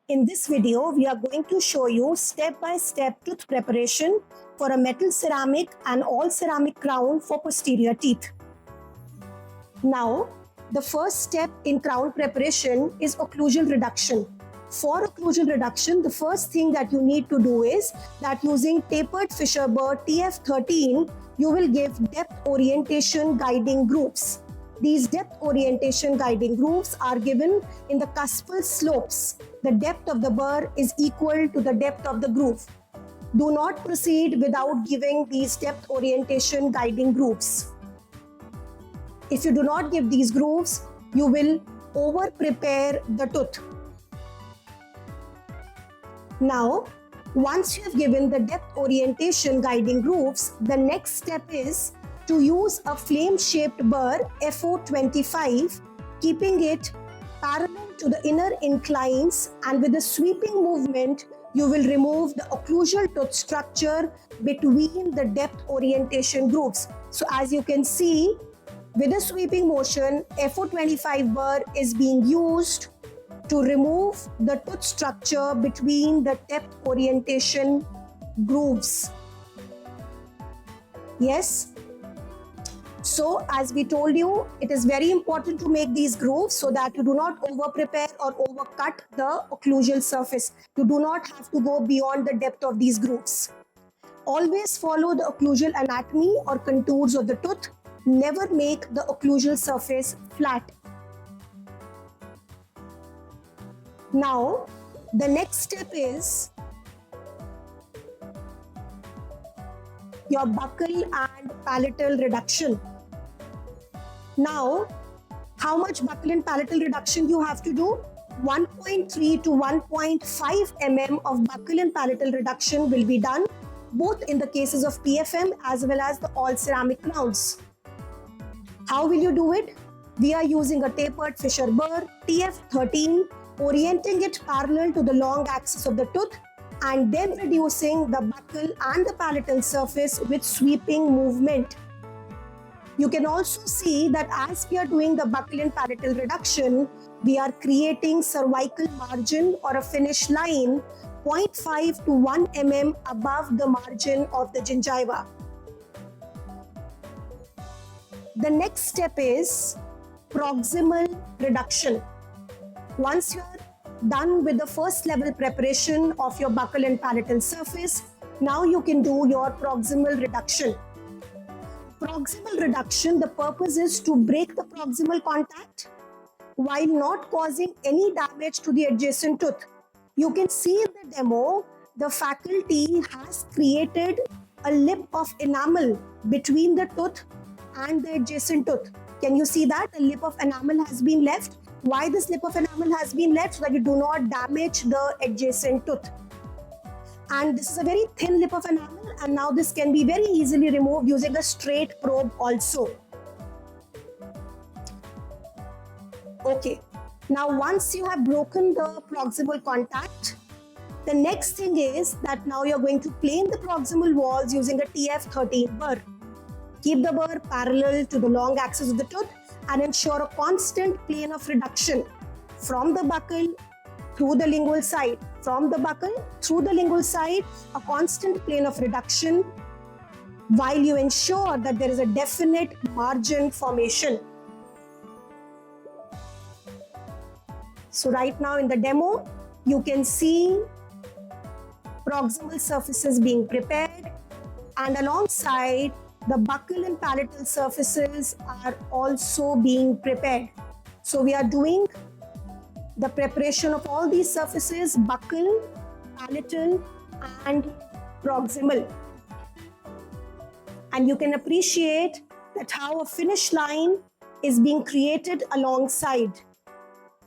In this video, we are going to show you step-by-step tooth preparation for a metal ceramic and all ceramic crown for posterior teeth. Now, the first step in crown preparation is occlusal reduction. For occlusal reduction, the first thing that you need to do is that using tapered Fischer-Burr TF13, you will give depth orientation guiding grooves. These depth orientation guiding grooves are given in the cuspal slopes. The depth of the burr is equal to the depth of the groove. Do not proceed without giving these depth orientation guiding grooves. If you do not give these grooves, you will over prepare the tooth. Now, once you have given the depth orientation guiding grooves, the next step is to use a flame-shaped burr FO25, keeping it parallel to the inner inclines, and with a sweeping movement, you will remove the occlusal tooth structure between the depth orientation grooves. So as you can see, with a sweeping motion, FO25 burr is being used to remove the tooth structure between the depth orientation grooves. Yes? So as we told you, it is very important to make these grooves so that you do not over prepare or overcut the occlusal surface. You do not have to go beyond the depth of these grooves. Always follow the occlusal anatomy or contours of the tooth. Never make the occlusal surface flat. Now, the next step is your buccal and palatal reduction. Now, how much buccal and palatal reduction you have to do? 1.3 to 1.5 mm of buccal and palatal reduction will be done, both in the cases of PFM as well as the all ceramic crowns. How will you do it? We are using a tapered Fischer-Burr TF13, orienting it parallel to the long axis of the tooth, and then reducing the buccal and the palatal surface with sweeping movement. You can also see that as we are doing the buccal and palatal reduction, we are creating cervical margin or a finish line 0.5 to 1 mm above the margin of the gingiva. The next step is proximal reduction. Once you are done with the first level preparation of your buccal and palatal surface, now you can do your proximal reduction. Proximal reduction, the purpose is to break the proximal contact while not causing any damage to the adjacent tooth. You can see in the demo, the faculty has created a lip of enamel between the tooth and the adjacent tooth. Can you see that? A lip of enamel has been left. Why this lip of enamel has been left? So that you do not damage the adjacent tooth. And this is a very thin lip of enamel, and now this can be very easily removed using a straight probe also. Okay, now once you have broken the proximal contact, the next thing is that now you're going to plane the proximal walls using a TF13 burr. Keep the burr parallel to the long axis of the tooth and ensure a constant plane of reduction from the buccal through the lingual side. From the buccal through the lingual side, a constant plane of reduction while you ensure that there is a definite margin formation. So right now in the demo, you can see proximal surfaces being prepared, and alongside the buccal and palatal surfaces are also being prepared. So we are doing the preparation of all these surfaces, buccal, palatal and proximal. And you can appreciate that how a finish line is being created alongside.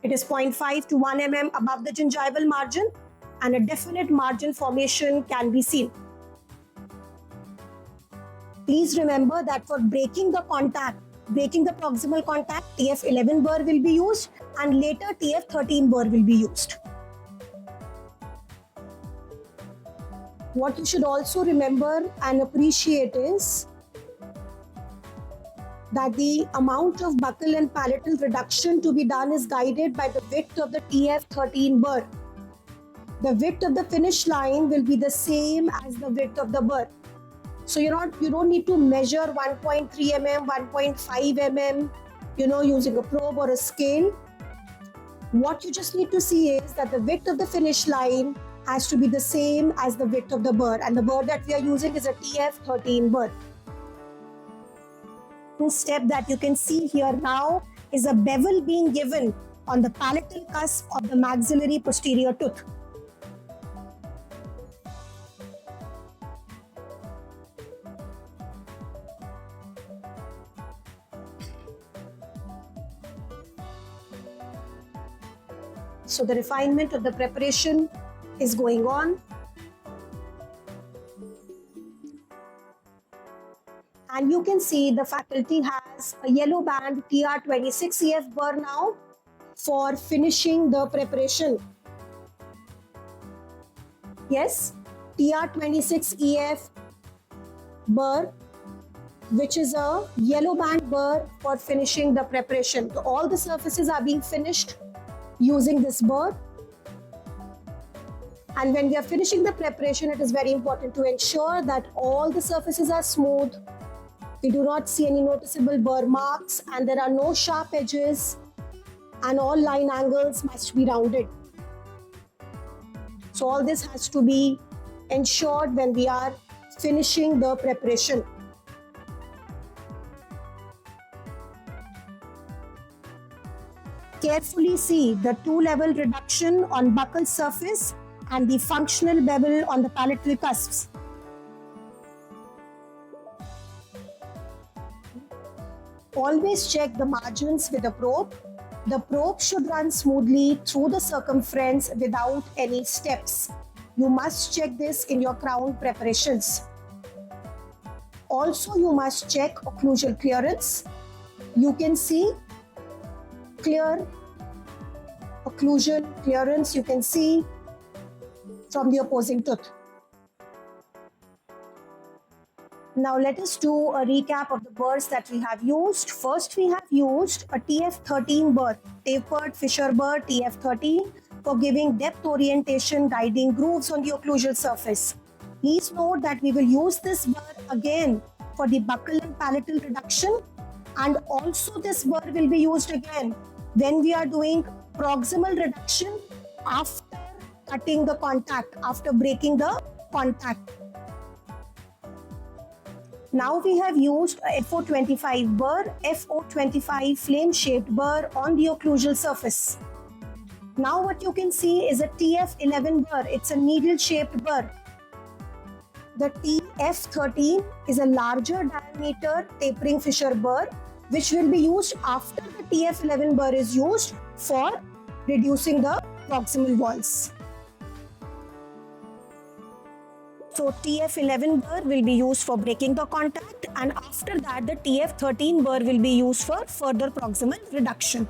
It is 0.5 to 1 mm above the gingival margin, and a definite margin formation can be seen. Please remember that for breaking the proximal contact, TF11 burr will be used, and later TF13 burr will be used. What you should also remember and appreciate is that the amount of buccal and palatal reduction to be done is guided by the width of the TF13 burr. the width of the finish line will be the same as the width of the burr. So you don't need to measure 1.3 mm, 1.5 mm, using a probe or a scale. What you just need to see is that the width of the finish line has to be the same as the width of the burr, and the burr that we are using is a TF13 burr. The step that you can see here now is a bevel being given on the palatal cusp of the maxillary posterior tooth. So the refinement of the preparation is going on. And you can see the faculty has a yellow band TR26EF burr now for finishing the preparation. Yes, TR26EF burr, which is a yellow band burr for finishing the preparation. So all the surfaces are being finished using this burr. And when we are finishing the preparation, it is very important to ensure that all the surfaces are smooth. We do not see any noticeable burr marks, and there are no sharp edges, and all line angles must be rounded. So all this has to be ensured when we are finishing the preparation. Carefully see the two-level reduction on buccal surface and the functional bevel on the palatal cusps. Always check the margins with a probe. The probe should run smoothly through the circumference without any steps. You must check this in your crown preparations. Also, you must check occlusal clearance. You can see clear occlusion clearance, you can see from the opposing tooth. Now let us do a recap of the burrs that we have used. First, we have used a TF13 burr, tapered Fisher burr TF13, for giving depth orientation, guiding grooves on the occlusal surface. Please note that we will use this burr again for the buccal and palatal reduction, and also this burr will be used again when we are doing proximal reduction after cutting the contact, after breaking the contact. Now we have used a FO25 burr, FO25 flame-shaped burr on the occlusal surface. Now what you can see is a TF11 burr. It's a needle-shaped burr. The TF13 is a larger diameter tapering Fisher burr, which will be used after the TF11 burr is used for reducing the proximal walls. So TF11 burr will be used for breaking the contact, and after that the TF13 burr will be used for further proximal reduction.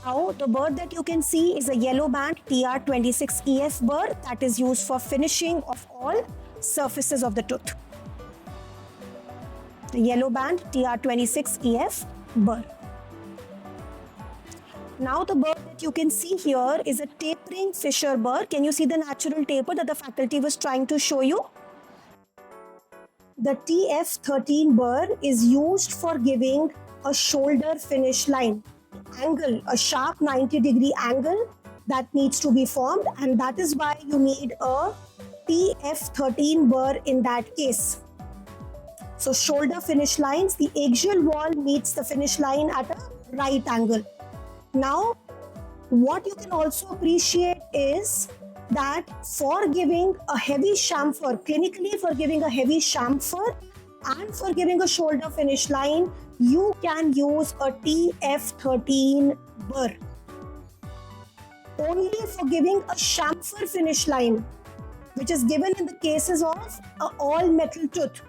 Now the burr that you can see is a yellow band TR26EF burr that is used for finishing of all surfaces of the tooth. The yellow band TR26EF burr. Now the burr that you can see here is a tapering Fisher burr. Can you see the natural taper that the faculty was trying to show you? The TF13 burr is used for giving a shoulder finish line. Angle, a sharp 90-degree angle that needs to be formed, and that is why you need a TF13 burr in that case. So shoulder finish lines, the axial wall meets the finish line at a right angle. Now, what you can also appreciate is that for giving a heavy chamfer, clinically for giving a heavy chamfer and for giving a shoulder finish line, you can use a TF13 burr. Only for giving a chamfer finish line, which is given in the cases of an all metal tooth,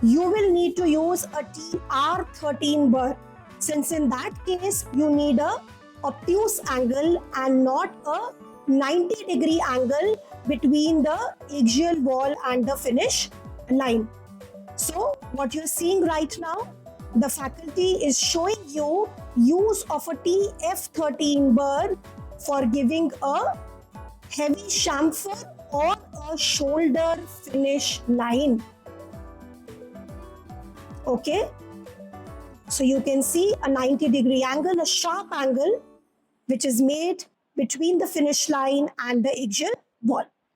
you will need to use a TR13 burr, since in that case you need a obtuse angle and not a 90-degree angle between the axial wall and the finish line. So what you're seeing right now, the faculty is showing you use of a TF13 burr for giving a heavy chamfer or a shoulder finish line. Okay, so you can see a 90-degree angle, a sharp angle, which is made between the finish line and the axial wall.